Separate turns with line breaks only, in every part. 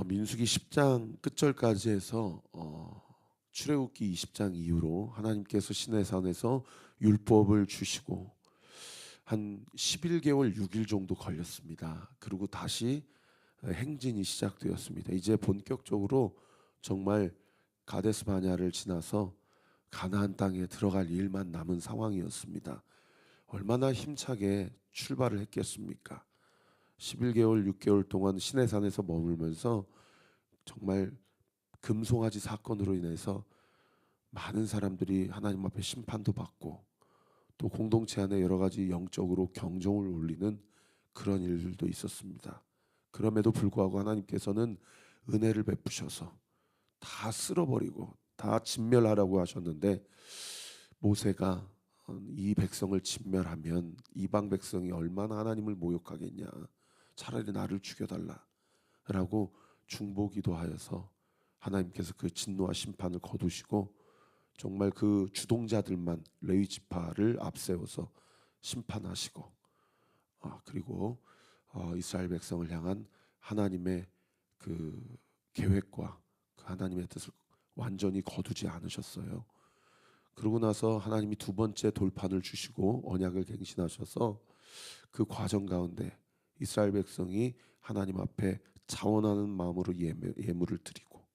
민수기 10장 끝절까지 해서 출애굽기 20장 이후로 하나님께서 시내산에서 율법을 주시고 한 11개월 6일 정도 걸렸습니다. 그리고 다시 행진이 시작되었습니다. 이제 본격적으로 정말 가데스 바냐를 지나서 가나안 땅에 들어갈 일만 남은 상황이었습니다. 얼마나 힘차게 출발을 했겠습니까? 11개월 6개월 동안 시내산에서 머물면서 정말 금송아지 사건으로 인해서 많은 사람들이 하나님 앞에 심판도 받고 또 공동체 안에 여러 가지 영적으로 경종을 울리는 그런 일들도 있었습니다. 그럼에도 불구하고 하나님께서는 은혜를 베푸셔서 다 쓸어버리고 다 진멸하라고 하셨는데, 모세가 이 백성을 진멸하면 이방 백성이 얼마나 하나님을 모욕하겠냐, 차라리 나를 죽여달라라고 중보기도하여서 하나님께서 그 진노와 심판을 거두시고 정말 그 주동자들만 레위 지파를 앞세워서 심판하시고, 그리고 이스라엘 백성을 향한 하나님의 그 계획과 그 하나님의 뜻을 완전히 거두지 않으셨어요. 그러고 나서 하나님이 두 번째 돌판을 주시고 언약을 갱신하셔서 그 과정 가운데 이스라엘 백성이 하나님 앞에 자원하는 마음으로 예물을 드리고,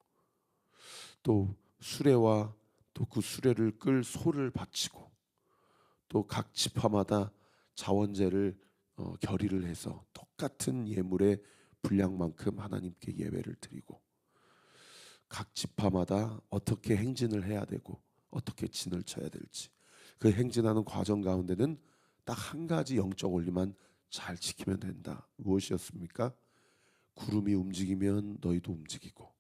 또 수레와 또 그 수레를 끌 소를 바치고, 또 각 지파마다 자원제를 결의를 해서 똑같은 예물의 분량만큼 하나님께 예배를 드리고, 각 지파마다 어떻게 행진을 해야 되고 어떻게 진을 쳐야 될지, 그 행진하는 과정 가운데는 딱 한 가지 영적 원리만 잘 지키면 된다. 무엇이었습니까? 구름이 움직이면 너희도 움직이고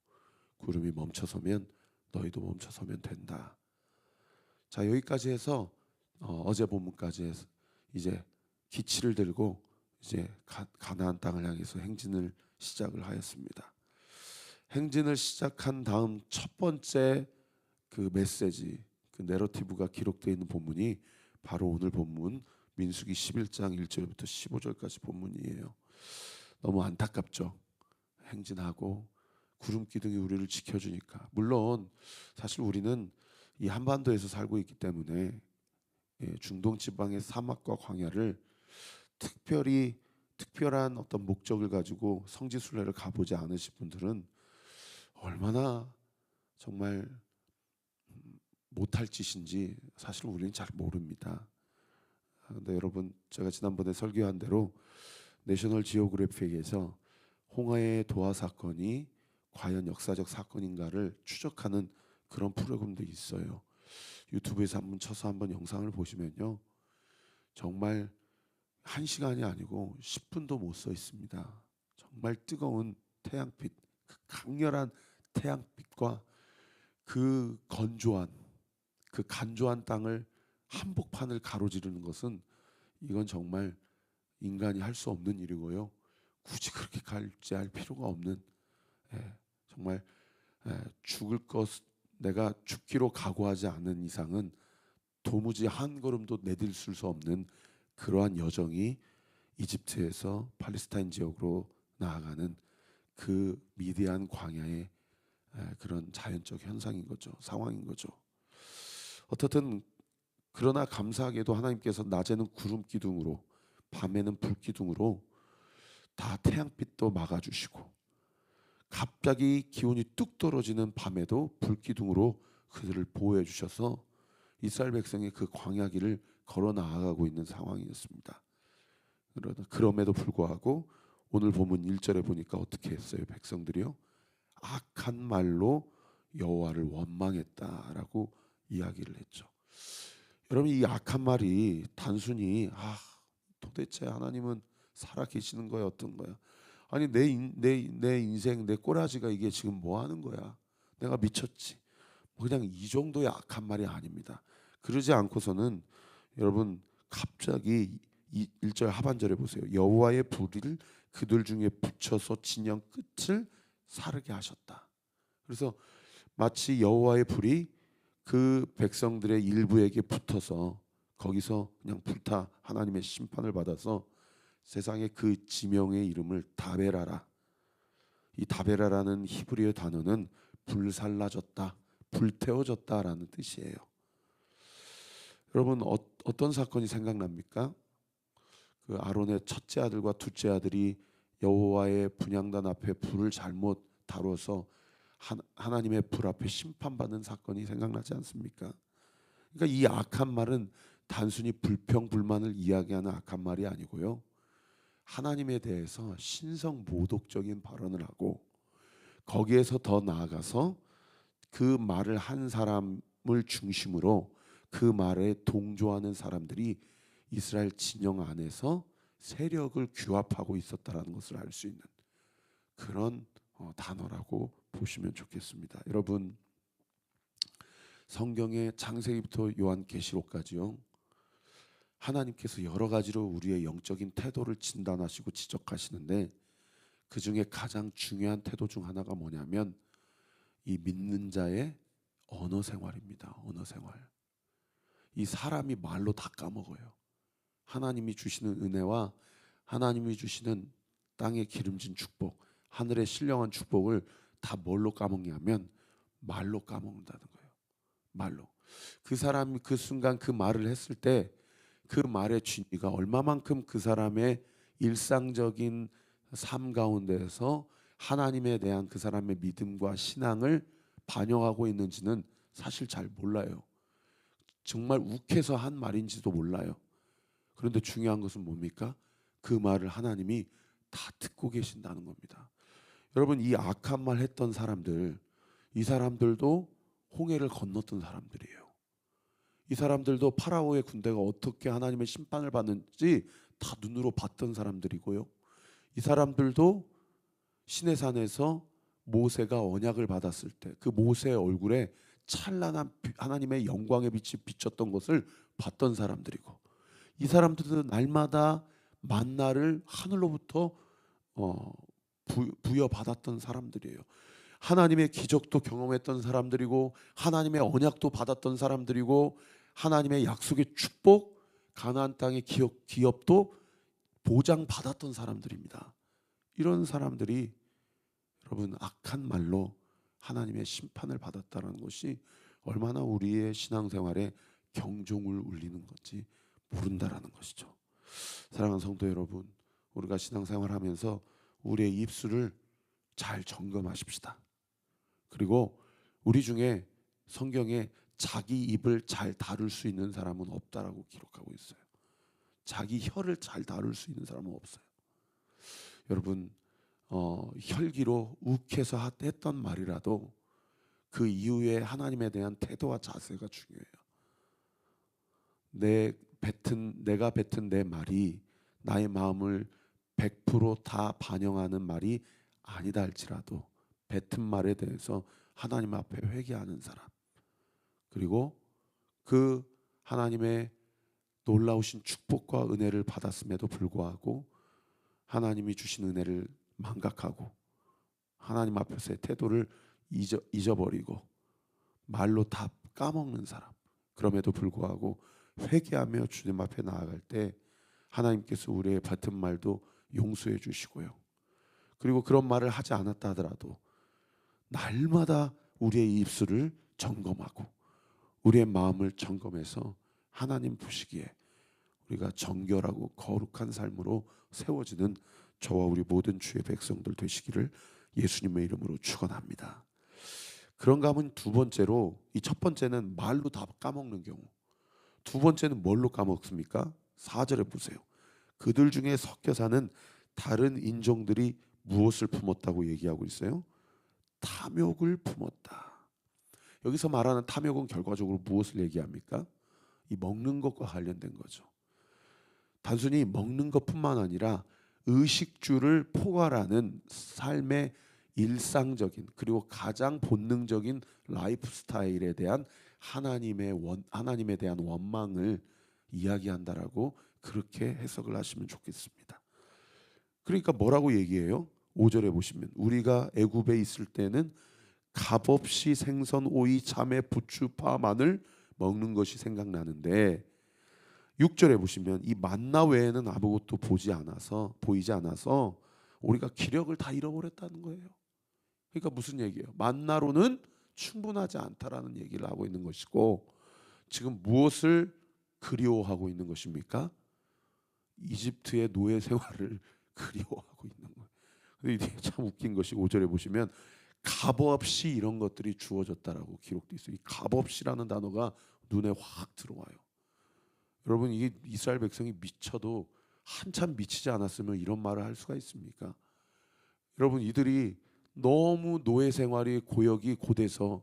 구름이 멈춰서면 너희도 멈춰서면 된다. 자, 여기까지 해서 어제 본문까지 해서 이제 기치를 들고 이제 가나안 땅을 향해서 행진을 시작을 하였습니다. 행진을 시작한 다음 첫 번째 그 메시지, 그 내러티브가 기록되어 있는 본문이 바로 오늘 본문 민수기 11장 1절부터 15절까지 본문이에요. 너무 안타깝죠. 행진하고 구름 기둥이 우리를 지켜주니까. 물론 사실 우리는 이 한반도에서 살고 있기 때문에 중동 지방의 사막과 광야를 특별한 어떤 목적을 가지고 성지순례를 가보지 않으신 분들은 얼마나 정말 못할 짓인지 사실 우리는 잘 모릅니다. 근데 여러분, 제가 지난번에 설교한 대로 내셔널 지오그래픽에서 홍해의 도화 사건이 과연 역사적 사건인가를 추적하는 그런 프로그램도 있어요. 유튜브에서 한번 쳐서 한번 영상을 보시면요, 정말 1시간이 아니고 10분도 못 서 있습니다. 정말 뜨거운 태양빛, 그 강렬한 태양빛과 그 건조한, 그 간조한 땅을 한복판을 가로지르는 것은 이건 정말 인간이 할 수 없는 일이고요. 굳이 그렇게 갈지할 필요가 없는, 정말 죽을 것, 내가 죽기로 각오하지 않은 이상은 도무지 한 걸음도 내딜 수 없는 그러한 여정이 이집트에서 팔레스타인 지역으로 나아가는 그 미대한 광야의 그런 자연적 현상인 거죠. 상황인 거죠. 어떻든 그러나 감사하게도 하나님께서 낮에는 구름 기둥으로 밤에는 불 기둥으로 다 태양빛도 막아주시고, 갑자기 기온이 뚝 떨어지는 밤에도 불 기둥으로 그들을 보호해 주셔서 이스라엘 백성이 그 광야길을 걸어 나아가고 있는 상황이었습니다. 그럼에도 불구하고 오늘 본문 1절에 보니까 어떻게 했어요? 백성들이요, 악한 말로 여호와를 원망했다라고 이야기를 했죠. 여러분, 이 악한 말이 단순히 도대체 하나님은 살아 계시는 거야, 어떤 거야? 아니 내 인생, 내 꼬라지가 이게 지금 뭐 하는 거야? 내가 미쳤지? 뭐 그냥 이 정도의 악한 말이 아닙니다. 그러지 않고서는 여러분, 갑자기 1절 하반절에 보세요. 여호와의 불을 그들 중에 붙여서 진영 끝을 사르게 하셨다. 그래서 마치 여호와의 불이 그 백성들의 일부에게 붙어서 거기서 그냥 불타 하나님의 심판을 받아서 세상의 그 지명의 이름을 다베라라, 이 다베라라는 히브리어 단어는 불살라졌다, 불태워졌다라는 뜻이에요. 여러분 어떤 사건이 생각납니까? 그 아론의 첫째 아들과 둘째 아들이 여호와의 분향단 앞에 불을 잘못 다뤄서 하나님의 불 앞에 심판받는 사건이 생각나지 않습니까? 그러니까 이 악한 말은 단순히 불평불만을 이야기하는 악한 말이 아니고요, 하나님에 대해서 신성모독적인 발언을 하고 거기에서 더 나아가서 그 말을 한 사람을 중심으로 그 말에 동조하는 사람들이 이스라엘 진영 안에서 세력을 규합하고 있었다라는 것을 알 수 있는 그런 단어라고 보시면 좋겠습니다. 여러분, 성경의 창세기부터 요한계시록까지요, 하나님께서 여러 가지로 우리의 영적인 태도를 진단하시고 지적하시는데 그 중에 가장 중요한 태도 중 하나가 뭐냐면 이 믿는 자의 언어 생활입니다. 언어 생활. 이 사람이 말로 다 까먹어요. 하나님이 주시는 은혜와 하나님이 주시는 땅에 기름진 축복, 하늘의 신령한 축복을 다 뭘로 까먹냐면 말로 까먹는다는 거예요. 말로. 그 사람이 그 순간 그 말을 했을 때 그 말의 진위가 얼마만큼 그 사람의 일상적인 삶 가운데에서 하나님에 대한 그 사람의 믿음과 신앙을 반영하고 있는지는 사실 잘 몰라요. 정말 욱해서 한 말인지도 몰라요. 그런데 중요한 것은 뭡니까? 그 말을 하나님이 다 듣고 계신다는 겁니다. 여러분, 이 악한 말 했던 사람들, 이 사람들도 홍해를 건넜던 사람들이에요. 이 사람들도 파라오의 군대가 어떻게 하나님의 심판을 받는지 다 눈으로 봤던 사람들이고요. 이 사람들도 시내산에서 모세가 언약을 받았을 때 그 모세의 얼굴에 찬란한 하나님의 영광의 빛이 비쳤던 것을 봤던 사람들이고, 이 사람들도 날마다 만나를 하늘로부터 부여받았던 사람들이에요. 하나님의 기적도 경험했던 사람들이고 하나님의 언약도 받았던 사람들이고 하나님의 약속의 축복, 가나안 땅의 기업도 보장받았던 사람들입니다. 이런 사람들이 여러분 악한 말로 하나님의 심판을 받았다는 것이 얼마나 우리의 신앙생활에 경종을 울리는 건지 모른다라는 것이죠. 사랑하는 성도 여러분, 우리가 신앙생활하면서 우리의 입술을 잘 점검하십시다. 그리고 우리 중에 성경에 자기 입을 잘 다룰 수 있는 사람은 없다라고 기록하고 있어요. 자기 혀를 잘 다룰 수 있는 사람은 없어요. 여러분, 혈기로 욱해서 했던 말이라도 그 이후에 하나님에 대한 태도와 자세가 중요해요. 내가 뱉은 내 말이 나의 마음을 100%다 반영하는 말이 아니다 할지라도 뱉은 말에 대해서 하나님 앞에 회개하는 사람, 그리고 그 하나님의 놀라우신 축복과 은혜를 받았음에도 불구하고 하나님이 주신 은혜를 망각하고 하나님 앞에서의 태도를 잊어버리고 말로 다 까먹는 사람, 그럼에도 불구하고 회개하며 주님 앞에 나아갈 때 하나님께서 우리의 뱉은 말도 용서해 주시고요. 그리고 그런 말을 하지 않았다 하더라도 날마다 우리의 입술을 점검하고 우리의 마음을 점검해서 하나님 보시기에 우리가 정결하고 거룩한 삶으로 세워지는 저와 우리 모든 주의 백성들 되시기를 예수님의 이름으로 축원합니다. 그런가 하면 두 번째로, 이 첫 번째는 말로 다 까먹는 경우, 두 번째는 뭘로 까먹습니까? 4절에 보세요. 그들 중에 섞여 사는 다른 인종들이 무엇을 품었다고 얘기하고 있어요? 탐욕을 품었다. 여기서 말하는 탐욕은 결과적으로 무엇을 얘기합니까? 이 먹는 것과 관련된 거죠. 단순히 먹는 것뿐만 아니라 의식주를 포괄하는 삶의 일상적인 그리고 가장 본능적인 라이프 스타일에 대한 하나님에 대한 원망을 이야기한다라고 그렇게 해석을 하시면 좋겠습니다. 그러니까 뭐라고 얘기해요? 5절에 보시면 우리가 애굽에 있을 때는 값없이 생선, 오이, 참외, 부추, 파, 마늘 먹는 것이 생각나는데 6절에 보시면 이 만나 외에는 아무것도 보이지 않아서 우리가 기력을 다 잃어버렸다는 거예요. 그러니까 무슨 얘기예요? 만나로는 충분하지 않다라는 얘기를 하고 있는 것이고, 지금 무엇을 그리워하고 있는 것입니까? 이집트의 노예 생활을 그리워하고 있는 거예요. 근데 이게 참 웃긴 것이 5절에 보시면 값없이 이런 것들이 주어졌다라고 기록돼 있어요. 이 값없이라는 단어가 눈에 확 들어와요. 여러분, 이게 이스라엘 백성이 미쳐도 한참 미치지 않았으면 이런 말을 할 수가 있습니까? 여러분, 이들이 너무 노예 생활이 고역이 고돼서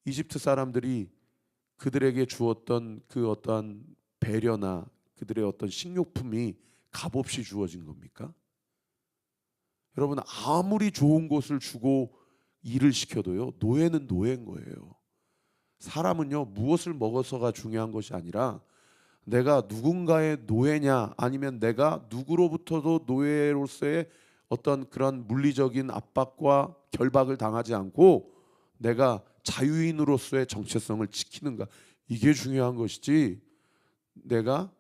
이집트 사람들이 그들에게 주었던 그 어떠한 배려나 그들의 어떤 식료품이 값없이 주어진 겁니까? 여러분, 아무리 좋은 곳을 주고 일을 시켜도요, 노예는 노예인 거예요. 사람은요, 무엇을 먹어서가 중요한 것이 아니라 내가 누군가의 노예냐, 아니면 내가 누구로부터도 노예로서의 어떤 그런 물리적인 압박과 결박을 당하지 않고 내가 자유인으로서의 정체성을 지키는가, 이게 중요한 것이지, 내가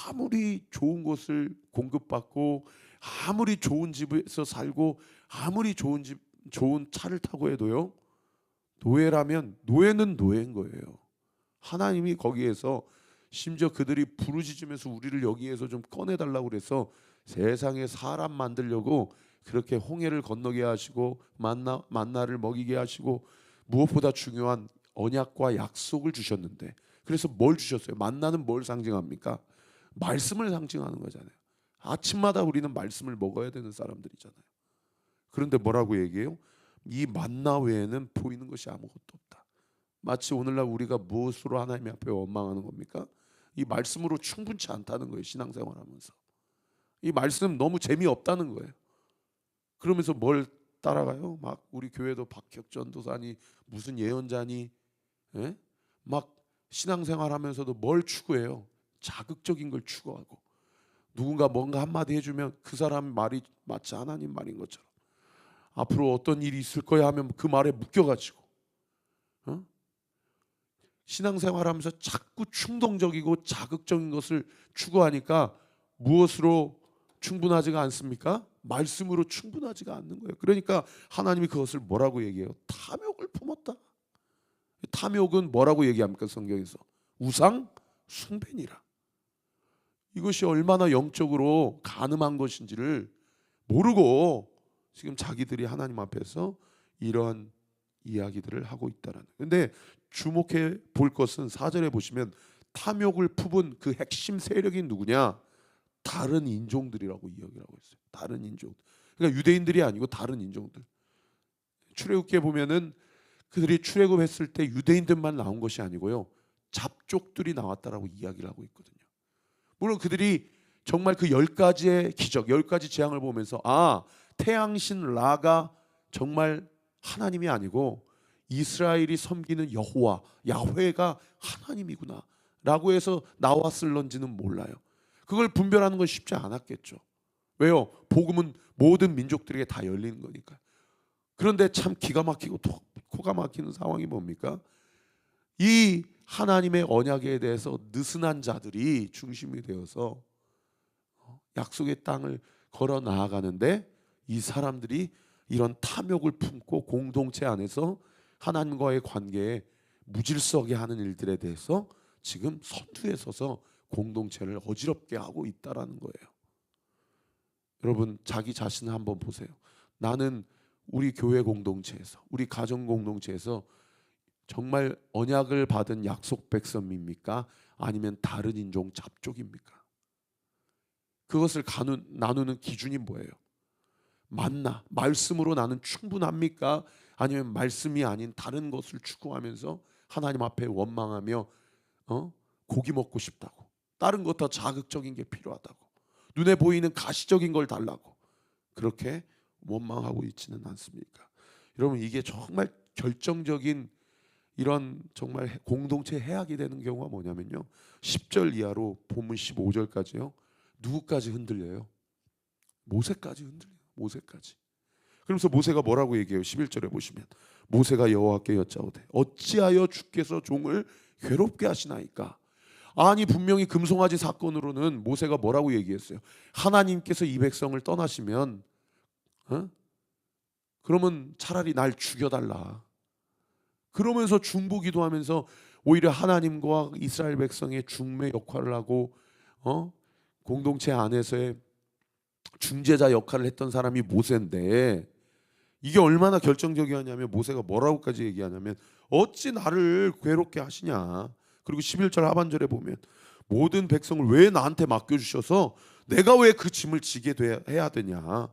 아무리 좋은 곳을 공급받고 아무리 좋은 집에서 살고 아무리 좋은 차를 타고 해도요, 노예라면 노예는 노예인 거예요. 하나님이 거기에서 심지어 그들이 부르짖으면서 우리를 여기에서 좀 꺼내달라고 그래서 세상에 사람 만들려고 그렇게 홍해를 건너게 하시고 만나를 먹이게 하시고 무엇보다 중요한 언약과 약속을 주셨는데, 그래서 뭘 주셨어요? 만나는 뭘 상징합니까? 말씀을 상징하는 거잖아요. 아침마다 우리는 말씀을 먹어야 되는 사람들이잖아요. 그런데 뭐라고 얘기해요? 이 만나 외에는 보이는 것이 아무것도 없다. 마치 오늘날 우리가 무엇으로 하나님 앞에 원망하는 겁니까? 이 말씀으로 충분치 않다는 거예요. 신앙생활하면서 이 말씀 너무 재미없다는 거예요. 그러면서 뭘 따라가요? 막 우리 교회도 박혁전 도사니 무슨 예언자니, 예? 막 신앙생활하면서도 뭘 추구해요? 자극적인 걸 추구하고, 누군가 뭔가 한마디 해주면 그 사람 말이 마치 하나님 말인 것처럼, 앞으로 어떤 일이 있을 거야 하면 그 말에 묶여가지고, 신앙생활하면서 자꾸 충동적이고 자극적인 것을 추구하니까 무엇으로 충분하지가 않습니까? 말씀으로 충분하지가 않는 거예요. 그러니까 하나님이 그것을 뭐라고 얘기해요? 탐욕을 품었다. 탐욕은 뭐라고 얘기합니까? 성경에서 우상 숭배니라. 이것이 얼마나 영적으로 간음한 것인지를 모르고 지금 자기들이 하나님 앞에서 이러한 이야기들을 하고 있다라는. 근데 주목해 볼 것은 4절에 보시면 탐욕을 품은 그 핵심 세력이 누구냐? 다른 인종들이라고 이야기를 하고 있어요. 다른 인종. 그러니까 유대인들이 아니고 다른 인종들. 출애굽기에 보면은 그들이 출애굽했을 때 유대인들만 나온 것이 아니고요, 잡족들이 나왔다라고 이야기를 하고 있거든요. 물론 그들이 정말 그 10가지의 기적, 10가지 재앙을 보면서 태양신 라가 정말 하나님이 아니고 이스라엘이 섬기는 여호와, 야훼가 하나님이구나 라고 해서 나왔을런지는 몰라요. 그걸 분별하는 건 쉽지 않았겠죠. 왜요? 복음은 모든 민족들에게 다 열리는 거니까. 그런데 참 기가 막히고 코가 막히는 상황이 뭡니까? 이 하나님의 언약에 대해서 느슨한 자들이 중심이 되어서 약속의 땅을 걸어 나아가는데, 이 사람들이 이런 탐욕을 품고 공동체 안에서 하나님과의 관계에 무질서하게 하는 일들에 대해서 지금 선두에 서서 공동체를 어지럽게 하고 있다라는 거예요. 여러분, 자기 자신을 한번 보세요. 나는 우리 교회 공동체에서, 우리 가정 공동체에서 정말 언약을 받은 약속 백성입니까? 아니면 다른 인종 잡족입니까? 그것을 나누는 기준이 뭐예요? 말씀으로 나는 충분합니까? 아니면 말씀이 아닌 다른 것을 추구하면서 하나님 앞에 원망하며 고기 먹고 싶다고, 다른 것 더 자극적인 게 필요하다고, 눈에 보이는 가시적인 걸 달라고 그렇게 원망하고 있지는 않습니까? 여러분, 이게 정말 결정적인 이런 정말 공동체 해악이 되는 경우가 뭐냐면요, 10절 이하로 본문 15절까지요 누구까지 흔들려요? 모세까지 흔들려요. 모세까지. 그러면서 모세가 뭐라고 얘기해요? 11절에 보시면 모세가 여호와께 여짜오되 어찌하여 주께서 종을 괴롭게 하시나이까? 아니, 분명히 금송아지 사건으로는 모세가 뭐라고 얘기했어요? 하나님께서 이 백성을 떠나시면 그러면 차라리 날 죽여달라. 그러면서 중보기도하면서 오히려 하나님과 이스라엘 백성의 중매 역할을 하고 공동체 안에서의 중재자 역할을 했던 사람이 모세인데, 이게 얼마나 결정적이었냐면 모세가 뭐라고까지 얘기하냐면 어찌 나를 괴롭게 하시냐. 그리고 11절 하반절에 보면 모든 백성을 왜 나한테 맡겨주셔서 내가 왜 그 짐을 지게 해야 되냐.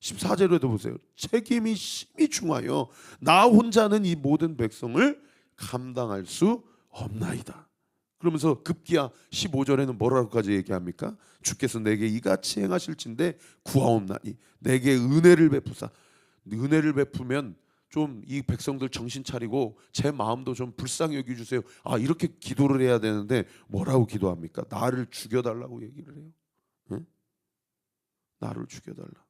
14절에도 보세요. 책임이 심히 중하여 나 혼자는 이 모든 백성을 감당할 수 없나이다. 그러면서 급기야 15절에는 뭐라고까지 얘기합니까? 주께서 내게 이같이 행하실진대 구하옵나니 내게 은혜를 베푸사. 은혜를 베푸면 좀 이 백성들 정신 차리고 제 마음도 좀 불쌍히 여겨주세요. 이렇게 기도를 해야 되는데 뭐라고 기도합니까? 나를 죽여달라고 얘기를 해요. 응? 나를 죽여달라.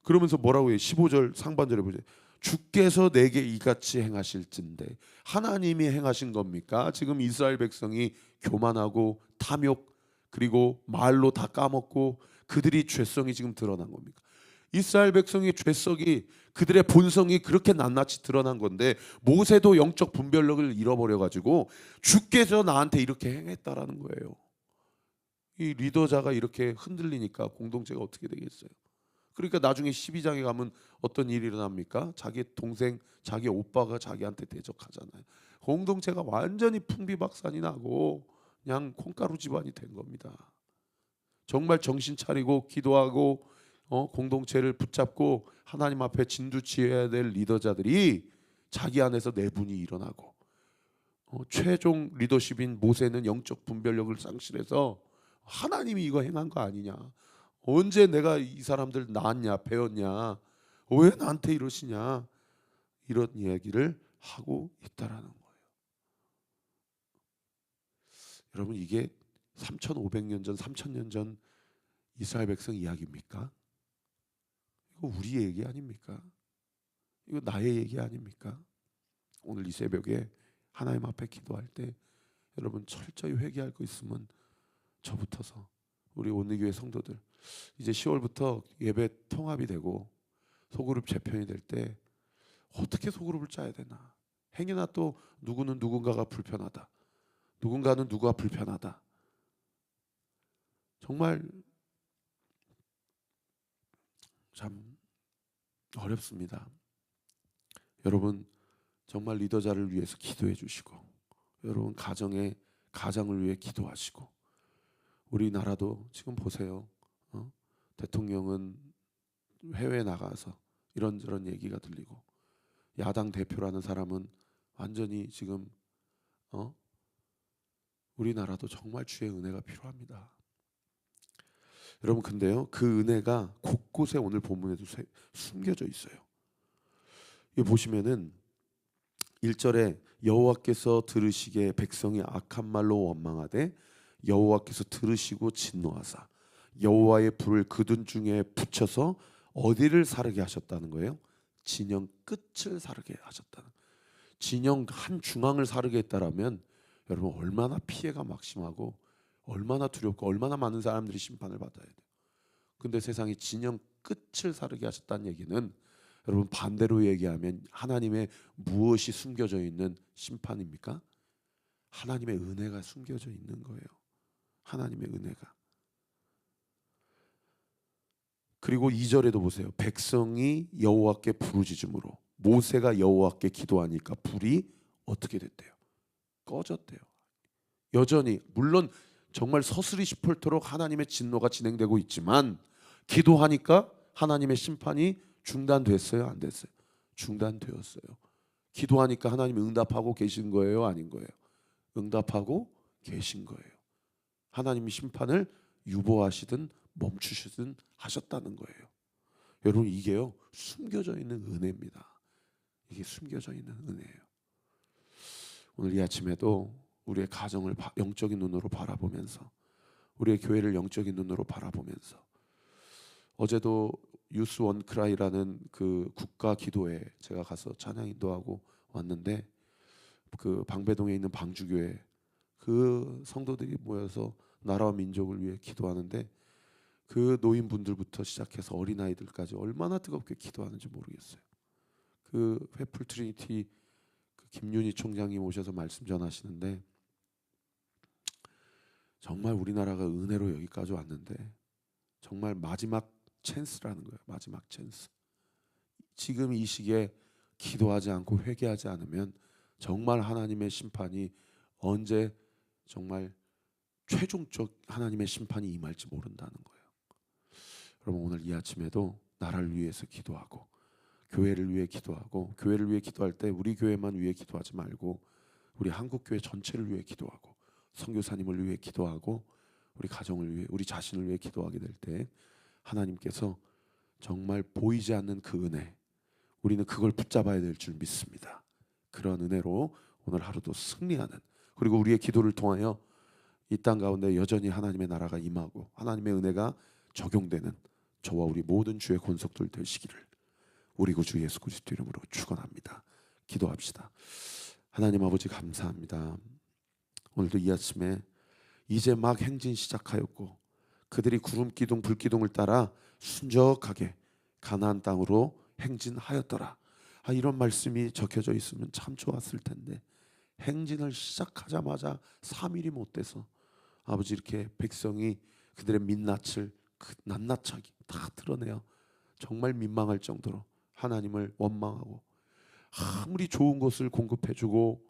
그러면서 뭐라고 해요? 15절 상반절에 보세요. 주께서 내게 이같이 행하실진대. 하나님이 행하신 겁니까? 지금 이스라엘 백성이 교만하고 탐욕 그리고 말로 다 까먹고 그들이 죄성이 지금 드러난 겁니까? 이스라엘 백성의 죄성이, 그들의 본성이 그렇게 낱낱이 드러난 건데 모세도 영적 분별력을 잃어버려 가지고 주께서 나한테 이렇게 행했다라는 거예요. 이 리더자가 이렇게 흔들리니까 공동체가 어떻게 되겠어요? 그러니까 나중에 12장에 가면 어떤 일이 일어납니까? 자기 동생, 자기 오빠가 자기한테 대적하잖아요. 공동체가 완전히 풍비박산이 나고 그냥 콩가루 집안이 된 겁니다. 정말 정신 차리고 기도하고 공동체를 붙잡고 하나님 앞에 진두지어야 될 리더자들이 자기 안에서 내분이 일어나고, 최종 리더십인 모세는 영적 분별력을 상실해서 하나님이 이거 행한 거 아니냐, 언제 내가 이 사람들 낳았냐 배웠냐, 왜 나한테 이러시냐, 이런 이야기를 하고 있다라는 거예요. 여러분, 이게 3,500년 전 3,000년 전 이스라엘 백성 이야기입니까? 이거 우리의 얘기 아닙니까? 이거 나의 얘기 아닙니까? 오늘 이 새벽에 하나님 앞에 기도할 때 여러분 철저히 회개할 거 있으면 저부터서 우리 온리교회 성도들 이제 10월부터 예배 통합이 되고 소그룹 재편이 될 때 어떻게 소그룹을 짜야 되나? 행여나 또 누구는 누군가가 불편하다, 누군가는 누가 불편하다. 정말 참 어렵습니다. 여러분 정말 리더자를 위해서 기도해 주시고, 여러분 가정을 위해 기도하시고, 우리나라도 지금 보세요. 대통령은 해외에 나가서 이런저런 얘기가 들리고, 야당 대표라는 사람은 완전히 지금 우리나라도 정말 주의 은혜가 필요합니다. 여러분 근데요, 그 은혜가 곳곳에 오늘 본문에도 숨겨져 있어요. 여기 보시면은 1절에 여호와께서 들으시기에 백성이 악한 말로 원망하되 여호와께서 들으시고 진노하사 여호와의 불을 그들 중에 붙여서 어디를 사르게 하셨다는 거예요? 진영 끝을 사르게 하셨다는. 진영 한 중앙을 사르게 했다라면 여러분 얼마나 피해가 막심하고 얼마나 두렵고 얼마나 많은 사람들이 심판을 받아야 돼요. 근데 세상이 진영 끝을 사르게 하셨다는 얘기는 여러분 반대로 얘기하면 하나님의 무엇이 숨겨져 있는 심판입니까? 하나님의 은혜가 숨겨져 있는 거예요. 하나님의 은혜가. 그리고 2절에도 보세요. 백성이 여호와께 부르짖음으로 모세가 여호와께 기도하니까 불이 어떻게 됐대요? 꺼졌대요. 여전히 물론 정말 서슬이 싶을토록 하나님의 진노가 진행되고 있지만 기도하니까 하나님의 심판이 중단됐어요, 안 됐어요? 중단되었어요. 기도하니까 하나님이 응답하고 계신 거예요, 아닌 거예요? 응답하고 계신 거예요. 하나님이 심판을 유보하시든 멈추시든 하셨다는 거예요. 여러분 이게요 숨겨져 있는 은혜입니다. 이게 숨겨져 있는 은혜예요. 오늘 이 아침에도 우리의 가정을 영적인 눈으로 바라보면서, 우리의 교회를 영적인 눈으로 바라보면서, 어제도 유스 원크라이라는 그 국가 기도회 제가 가서 찬양 인도하고 왔는데, 그 방배동에 있는 방주교회 그 성도들이 모여서 나라와 민족을 위해 기도하는데 그 노인분들부터 시작해서 어린아이들까지 얼마나 뜨겁게 기도하는지 모르겠어요. 그 회풀 트리니티 그 김윤희 총장님 오셔서 말씀 전하시는데 정말 우리나라가 은혜로 여기까지 왔는데 정말 마지막 찬스라는 거예요. 마지막 찬스. 지금 이 시기에 기도하지 않고 회개하지 않으면 정말 하나님의 심판이 언제 정말 최종적 하나님의 심판이 임할지 모른다는 거예요. 여러분 오늘 이 아침에도 나라를 위해서 기도하고 교회를 위해 기도하고 교회를 위해 기도할 때 우리 교회만 위해 기도하지 말고 우리 한국교회 전체를 위해 기도하고 선교사님을 위해 기도하고 우리 가정을 위해 우리 자신을 위해 기도하게 될 때 하나님께서 정말 보이지 않는 그 은혜 우리는 그걸 붙잡아야 될 줄 믿습니다. 그런 은혜로 오늘 하루도 승리하는 그리고 우리의 기도를 통하여 이 땅 가운데 여전히 하나님의 나라가 임하고 하나님의 은혜가 적용되는 저와 우리 모든 주의 권속들 되시기를 우리 구주 예수 그리스도 이름으로 축원합니다. 기도합시다. 하나님 아버지 감사합니다. 오늘도 이 아침에 이제 막 행진 시작하였고 그들이 구름 기둥 불 기둥을 따라 순적하게 가나안 땅으로 행진하였더라. 이런 말씀이 적혀져 있으면 참 좋았을 텐데 행진을 시작하자마자 3일이 못 돼서 아버지 이렇게 백성이 그들의 민낯을 그 낱낱하게 다 드러내어 정말 민망할 정도로 하나님을 원망하고 아무리 좋은 것을 공급해주고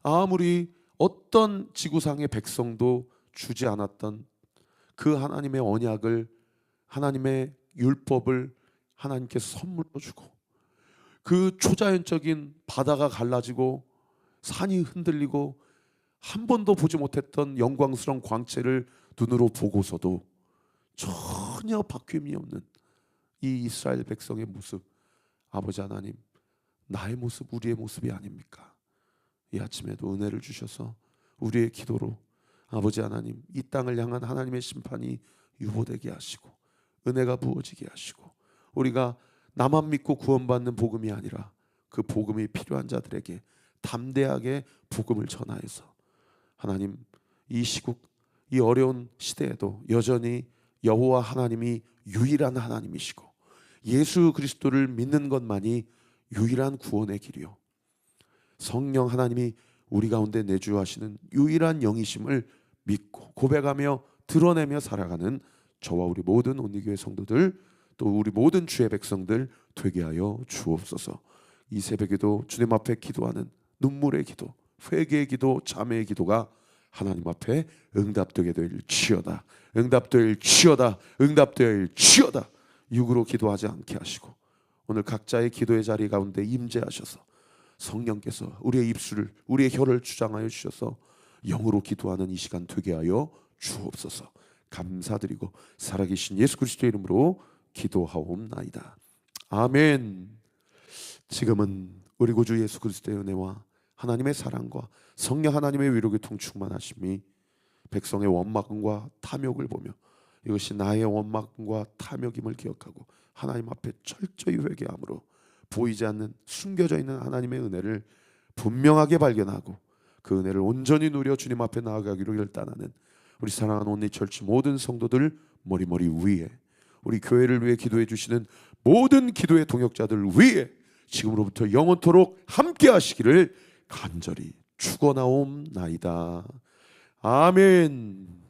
아무리 어떤 지구상의 백성도 주지 않았던 그 하나님의 언약을 하나님의 율법을 하나님께서 선물로 주고 그 초자연적인 바다가 갈라지고 산이 흔들리고 한 번도 보지 못했던 영광스러운 광채를 눈으로 보고서도 전혀 바뀜이 없는 이 이스라엘 백성의 모습 아버지 하나님 나의 모습 우리의 모습이 아닙니까? 이 아침에도 은혜를 주셔서 우리의 기도로 아버지 하나님 이 땅을 향한 하나님의 심판이 유보되게 하시고 은혜가 부어지게 하시고 우리가 나만 믿고 구원받는 복음이 아니라 그 복음이 필요한 자들에게 담대하게 복음을 전하여서 하나님 이 시국 이 어려운 시대에도 여전히 여호와 하나님이 유일한 하나님이시고 예수 그리스도를 믿는 것만이 유일한 구원의 길이요 성령 하나님이 우리 가운데 내주하시는 유일한 영이심을 믿고 고백하며 드러내며 살아가는 저와 우리 모든 온리교회 성도들 또 우리 모든 주의 백성들 되게 하여 주옵소서. 이 새벽에도 주님 앞에 기도하는 눈물의 기도, 회개의 기도, 자매의 기도가 하나님 앞에 응답되게 될지어다. 응답될지어다. 응답될지어다. 육으로 기도하지 않게 하시고 오늘 각자의 기도의 자리 가운데 임재하셔서 성령께서 우리의 입술을 우리의 혀를 주장하여 주셔서 영으로 기도하는 이 시간 되게 하여 주옵소서. 감사드리고 살아계신 예수 그리스도의 이름으로 기도하옵나이다. 아멘. 지금은 우리 구주 예수 그리스도의 은혜와 하나님의 사랑과 성령 하나님의 위로의 통충만하심이 백성의 원망과 탐욕을 보며 이것이 나의 원망과 탐욕임을 기억하고 하나님 앞에 철저히 회개함으로 보이지 않는 숨겨져 있는 하나님의 은혜를 분명하게 발견하고 그 은혜를 온전히 누려 주님 앞에 나아가기로 결단하는 우리 사랑하는 온리처치 모든 성도들 머리머리 위에 우리 교회를 위해 기도해 주시는 모든 기도의 동역자들 위에 지금으로부터 영원토록 함께 하시기를 간절히 축원하옵나이다. 아멘.